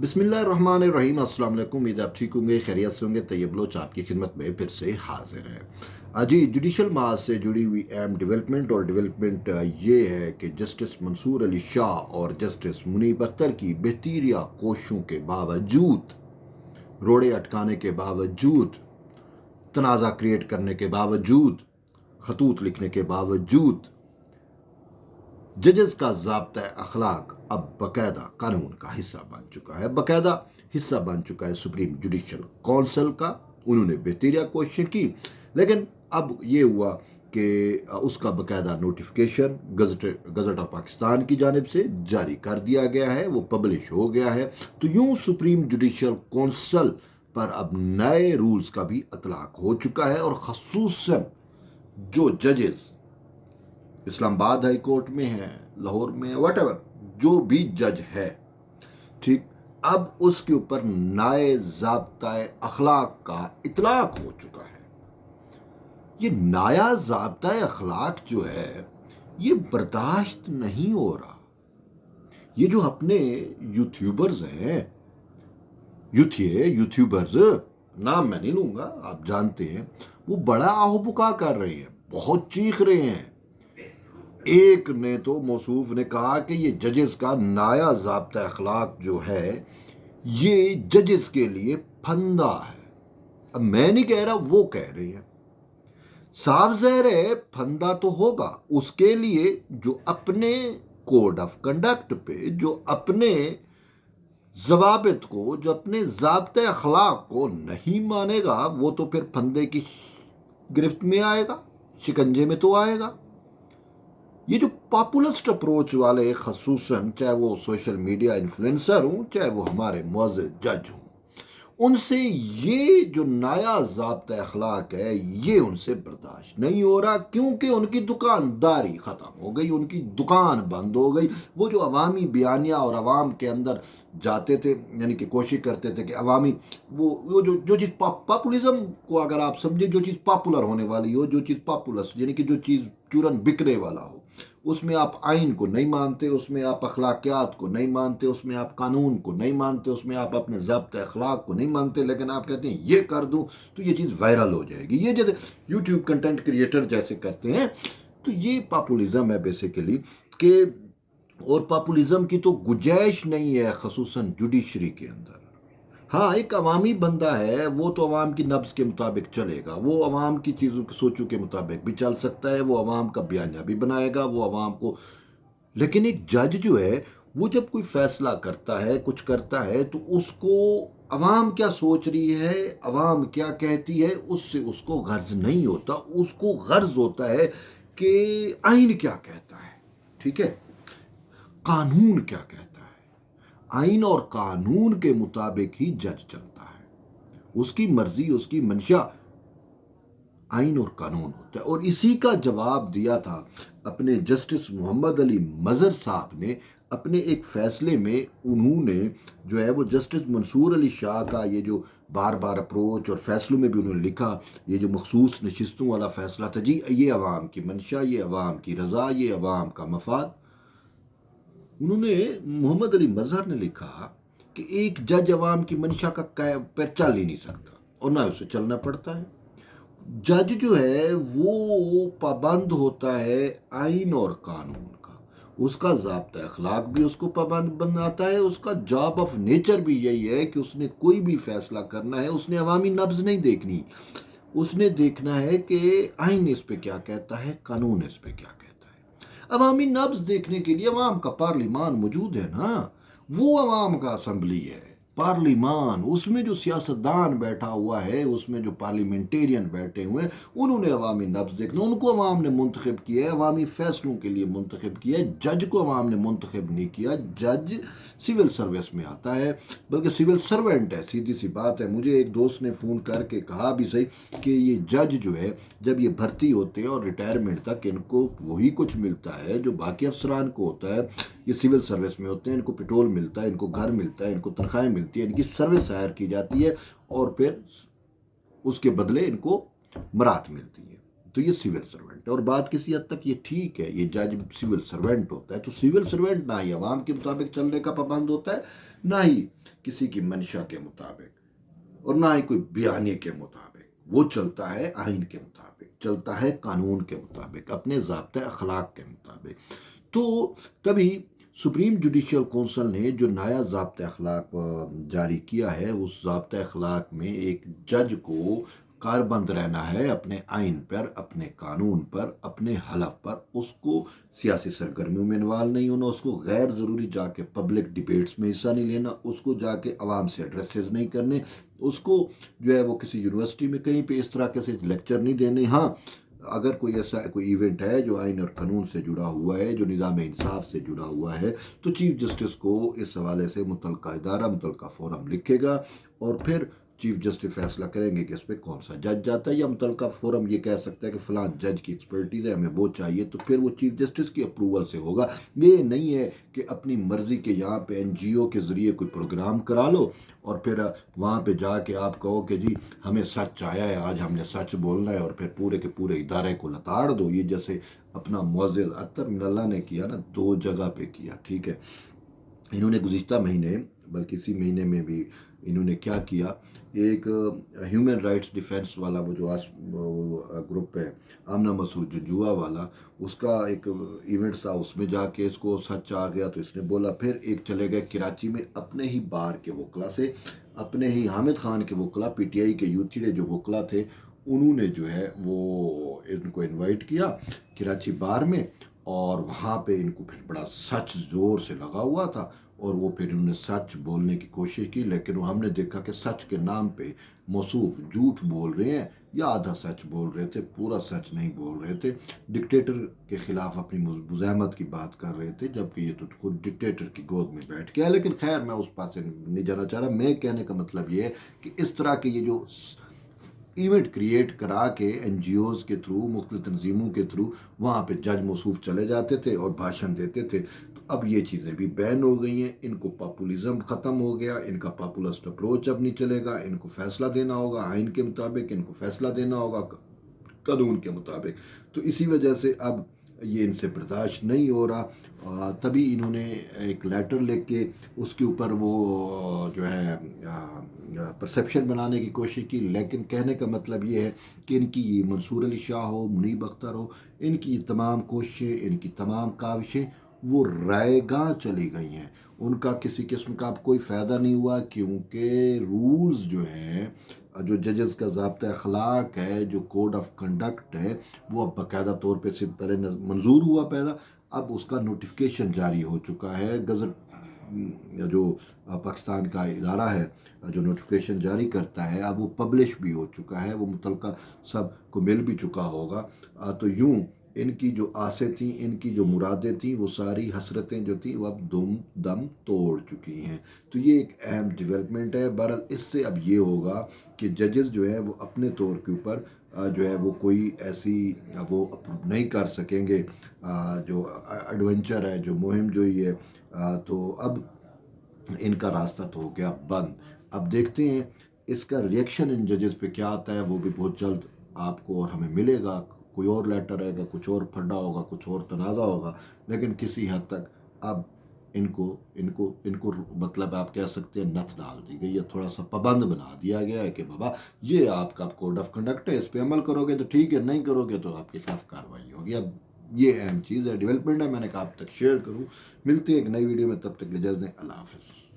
बिस्मिल्लाहिर्रहमानिर्रहीम। अस्सलाम वालेकुम। उम्मीद आप ठीक होंगे, खैरियत से होंगे। तैयब लोच आपकी खिदमत में फिर से हाजिर है। जी, जुडिशल माज से जुड़ी हुई अहम डेवलपमेंट ये है कि जस्टिस मंसूर अली शाह और जस्टिस मुनीब अख्तर की बेहतरीन कोशिशों के बावजूद, रोड़े अटकाने के बावजूद, तनाज़ा क्रिएट करने के बावजूद, खतूत लिखने के बावजूद, जजेस का ज़ाब्ता अखलाक अब बाकायदा कानून का हिस्सा बन चुका है, बाकायदा हिस्सा बन चुका है सुप्रीम जुडिशल काउंसिल का। उन्होंने बेहतरीन कोशिश की, लेकिन अब ये हुआ कि उसका बाकायदा नोटिफिकेशन गजट ऑफ पाकिस्तान की जानिब से जारी कर दिया गया है, वो पब्लिश हो गया है। तो यूँ सुप्रीम जुडिशल काउंसिल पर अब नए रूल्स का भी इतलाक हो चुका है, और ख़ुसूसन जो जजेस इस्लामाबाद हाई कोर्ट में है, लाहौर में, वटेवर जो भी जज है, ठीक, अब उसके ऊपर नए ज़ाब्ता अखलाक का इतलाक हो चुका है। ये नया ज़ाब्ता अखलाक जो है, ये बर्दाश्त नहीं हो रहा। ये जो अपने यूट्यूबर्स हैं, यूट्यूबर्स, नाम मैं नहीं लूंगा, आप जानते हैं, वो बड़ा आहुबुका कर रहे हैं, बहुत चीख रहे हैं। एक ने तो मौसूफ ने कहा कि ये जजेस का नया ज़ाब्ता अखलाक जो है, ये जजेस के लिए फंदा है। अब मैं नहीं कह रहा, वो कह रहे हैं। साफ ज़ाहिर है फंदा तो होगा उसके लिए जो अपने कोड ऑफ कंडक्ट पे, जो अपने ज़वाबित को, जो अपने ज़ाब्ते अखलाक को नहीं मानेगा, वो तो फिर फंदे की गिरफ्त में आएगा, शिकंजे में तो आएगा। ये जो पॉपुलिस्ट अप्रोच वाले, खसूसन चाहे वो सोशल मीडिया इन्फ्लुएंसर हों, चाहे वो हमारे मुअज़्ज़िज़ जज हों, उनसे ये जो नया ज़ाब्ता अखलाक है, ये उनसे बर्दाश्त नहीं हो रहा, क्योंकि उनकी दुकानदारी ख़त्म हो गई, उनकी दुकान बंद हो गई। वो जो अवामी बयानिया और अवाम के अंदर जाते थे, यानी कि कोशिश करते थे कि अवामी वो जो चीज़ पॉपुलिज्म को अगर आप समझे, जो चीज़ पॉपुलर होने वाली हो, जो चीज़ पॉपुलर यानी कि जो चीज़ चूरन बिकने वाला हो, उसमें आप आइन को नहीं मानते, उसमें आप अखलाकियात को नहीं मानते, उसमें आप कानून को नहीं मानते, उसमें आप अपने ज़ाब्ते अखलाक को नहीं मानते, लेकिन आप कहते हैं ये कर दूं तो ये चीज़ वायरल हो जाएगी। ये जैसे यूट्यूब कंटेंट क्रिएटर जैसे करते हैं, तो ये पॉपुलिज्म है बेसिकली। कि और पॉपुलिज्म की तो गुंजाइश नहीं है, खसूसन जुडिशरी के अंदर। हाँ, एक अवामी बंदा है, वो तो अवाम की नब्ज़ के मुताबिक चलेगा, वो अवाम की चीज़ों के सोचों के मुताबिक भी चल सकता है, वो अवाम का बयानिया भी बनाएगा, वो अवाम को। लेकिन एक जज जो है, वो जब कोई फैसला करता है, कुछ करता है, तो उसको अवाम क्या सोच रही है, अवाम क्या कहती है, उससे उसको गर्ज नहीं होता। उसको गर्ज होता है कि आइन क्या कहता है, ठीक है, कानून क्या कहता है। आइन और कानून के मुताबिक ही जज चलता है, उसकी मर्जी, उसकी मंशा आइन और कानून होता है। और इसी का जवाब दिया था अपने जस्टिस मोहम्मद अली मजहर साहब ने अपने एक फैसले में। उन्होंने जो है वो जस्टिस मंसूर अली शाह का ये जो बार बार अप्रोच, और फैसलों में भी उन्होंने लिखा, ये जो मखसूस नशिस्तों वाला फैसला था, जी ये अवाम की मंशा, ये अवाम की रज़ा, ये अवाम का मफाद। उन्होंने, मोहम्मद अली मजहर ने लिखा कि एक जज अवाम की मंशा का पैर चल ही नहीं सकता, और ना उसे चलना पड़ता है। जज जो है वो पाबंद होता है आइन और कानून का, उसका ज़ाब्ता अखलाक भी उसको पाबंद बनाता है। उसका जॉब ऑफ नेचर भी यही है कि उसने कोई भी फैसला करना है, उसने अवामी नब्ज़ नहीं देखनी, उसने देखना है कि आइन इस पे क्या कहता है, कानून इस पे क्या कहता है। अवामी नब्ज़ देखने के लिए अवाम का पार्लिमान मौजूद है ना, वो अवाम का असम्बली है, पार्लिमान। उसमें जो सियासतदान बैठा हुआ है, उसमें जो पार्लियामेंटेरियन बैठे हुए हैं, उन्होंने अवामी नब्ज़ देखना, उनको अवाम ने मुंतखब किया है, अवामी फैसलों के लिए मुंतखब किया है। जज को अवाम ने मुंतखब नहीं किया। जज सिविल सर्विस में आता है, बल्कि सिविल सर्वेंट है, सीधी सी बात है। मुझे एक दोस्त ने फ़ोन करके कहा भी सही कि ये जज जो है, जब ये भर्ती होते हैं और रिटायरमेंट तक इनको वही कुछ मिलता है जो बाकी अफसरान को होता है। ये सिविल सर्विस में होते हैं, इनको पेट्रोल मिलता है, इनको घर मिलता है, इनको तनख्वाहें मिलती है, इनकी सर्विस हायर की जाती है, और फिर उसके बदले इनको मरात मिलती है। तो ये सिविल सर्वेंट है, और बात किसी हद तक ये ठीक है, ये जज सिविल सर्वेंट होता है। तो सिविल सर्वेंट ना ही अवाम के मुताबिक चलने का पाबंद होता है, ना ही کسی کی منشا کے مطابق اور نہ ہی کوئی بیانیے کے مطابق، وہ چلتا ہے آئین کے مطابق، چلتا ہے قانون کے مطابق، اپنے ضابطۂ اخلاق کے مطابق۔ تو تبھی سپریم جوڈیشل کونسل نے جو نیا ضابطۂ اخلاق جاری کیا ہے، اس ضابطۂ اخلاق میں ایک جج کو کاربند رہنا ہے اپنے آئین پر، اپنے قانون پر، اپنے حلف پر، اس کو سیاسی سرگرمیوں میں انوالو نہیں ہونا، اس کو غیر ضروری جا کے پبلک ڈیبیٹس میں حصہ نہیں لینا، اس کو جا کے عوام سے ایڈریسز نہیں کرنے، اس کو جو ہے وہ کسی یونیورسٹی میں کہیں پہ اس طرح کے سے لیکچر نہیں دینے۔ ہاں، اگر کوئی ایسا کوئی ایونٹ ہے جو آئین اور قانون سے جڑا ہوا ہے، جو نظام انصاف سے جڑا ہوا ہے، تو چیف جسٹس کو اس حوالے سے متعلقہ ادارہ، متعلقہ فورم لکھے گا اور پھر چیف جسٹس فیصلہ کریں گے کہ اس پہ کون سا جج جاتا ہے، یا متعلقہ فورم یہ کہہ سکتا ہے کہ فلاں جج کی ایکسپرٹیز ہے، ہمیں وہ چاہیے، تو پھر وہ چیف جسٹس کی اپروول سے ہوگا۔ یہ نہیں ہے کہ اپنی مرضی کے یہاں پہ این جی او کے ذریعے کوئی پروگرام کرا لو اور پھر وہاں پہ جا کے آپ کہو کہ جی ہمیں سچ آیا ہے، آج ہم نے سچ بولنا ہے، اور پھر پورے کے پورے ادارے کو لتاڑ دو۔ یہ جیسے اپنا معزز اطہر من اللہ نے کیا نا، 2 جگہ پہ کیا، ٹھیک ہے۔ انہوں نے گزشتہ مہینے، بلکہ اسی مہینے میں بھی انہوں نے کیا کیا، ایک ہیومن رائٹس ڈیفینس والا وہ جو گروپ ہے آمنہ مسعود جنجوعہ والا، اس کا ایک ایونٹ تھا، اس میں جا کے اس کو سچ آ گیا تو اس نے بولا۔ پھر ایک چلے گئے کراچی میں اپنے ہی بار کے وکلا سے، اپنے ہی حامد خان کے وکلا، پی ٹی آئی کے یوتھیڑے جو وکلا تھے، انہوں نے جو ہے وہ ان کو انوائٹ کیا کراچی بار میں، اور وہاں پہ ان کو پھر بڑا سچ زور سے لگا ہوا تھا، اور وہ پھر انہوں نے سچ بولنے کی کوشش کی، لیکن وہ ہم نے دیکھا کہ سچ کے نام پہ موصوف جھوٹ بول رہے ہیں، یا آدھا سچ بول رہے تھے، پورا سچ نہیں بول رہے تھے، ڈکٹیٹر کے خلاف اپنی مزاحمت کی بات کر رہے تھے، جبکہ یہ تو خود ڈکٹیٹر کی گود میں بیٹھ گیا۔ لیکن خیر، میں اس پاس سے نہیں جانا چاہ رہا۔ میں کہنے کا مطلب یہ ہے کہ اس طرح کے یہ جو ایونٹ کریٹ کرا کے این جی اوز کے تھرو، مختلف تنظیموں کے تھرو وہاں پہ جج موصوف چلے جاتے تھے اور بھاشن دیتے تھے، تو اب یہ چیزیں بھی بین ہو گئی ہیں۔ ان کو پاپولیزم ختم ہو گیا، ان کا پاپولسٹ اپروچ اب نہیں چلے گا، ان کو فیصلہ دینا ہوگا آئین کے مطابق، ان کو فیصلہ دینا ہوگا قانون کے مطابق۔ تو اسی وجہ سے اب یہ ان سے برداشت نہیں ہو رہا، تبھی انہوں نے ایک لیٹر لکھ کے اس کے اوپر وہ جو ہے پرسیپشن بنانے کی کوشش کی۔ لیکن کہنے کا مطلب یہ ہے کہ ان کی یہ منصور علی شاہ ہو، منیب اختر ہو، ان کی تمام کوششیں، ان کی تمام کاوشیں وہ رائے گاں چلی گئی ہیں، ان کا کسی قسم کا اب کوئی فائدہ نہیں ہوا، کیونکہ رولز جو ہیں، جو ججز کا ضابطۂ اخلاق ہے، جو کوڈ آف کنڈکٹ ہے، وہ اب باقاعدہ طور پہ سے پہلے منظور ہوا پیدا، اب اس کا نوٹیفیکیشن جاری ہو چکا ہے، گزٹ جو پاکستان کا ادارہ ہے جو نوٹیفیکیشن جاری کرتا ہے، اب وہ پبلش بھی ہو چکا ہے، وہ متعلقہ سب کو مل بھی چکا ہوگا۔ تو یوں ان کی جو آسیں تھیں، ان کی جو مرادیں تھیں، وہ ساری حسرتیں جو تھیں وہ اب دم توڑ چکی ہیں۔ تو یہ ایک اہم ڈیولپمنٹ ہے۔ بہرحال اس سے اب یہ ہوگا کہ ججز جو ہیں وہ اپنے طور کے اوپر جو ہے وہ کوئی ایسی وہ نہیں کر سکیں گے جو ایڈونچر ہے، جو مہم جوئی ہے، تو اب ان کا راستہ تو ہو گیا بند۔ اب دیکھتے ہیں اس کا ریئیکشن ان ججز پہ کیا آتا ہے، وہ بھی بہت جلد آپ کو اور ہمیں ملے گا۔ کوئی اور لیٹر رہے گا، کچھ اور پھڈا ہوگا، کچھ اور تنازع ہوگا، لیکن کسی حد تک اب ان کو مطلب آپ کہہ سکتے ہیں نتھ ڈال دی گئی ہے، تھوڑا سا پابند بنا دیا گیا ہے کہ بابا یہ آپ کا کوڈ آف کنڈکٹ ہے، اس پہ عمل کرو گے تو ٹھیک ہے، نہیں کرو گے تو آپ کے خلاف کارروائی ہوگی۔ اب یہ اہم چیز ہے، ڈیولپمنٹ ہے، میں نے کہا آپ تک شیئر کروں۔ ملتے ہیں ایک نئی ویڈیو میں، تب تک اجازت دیں، اللہ حافظ۔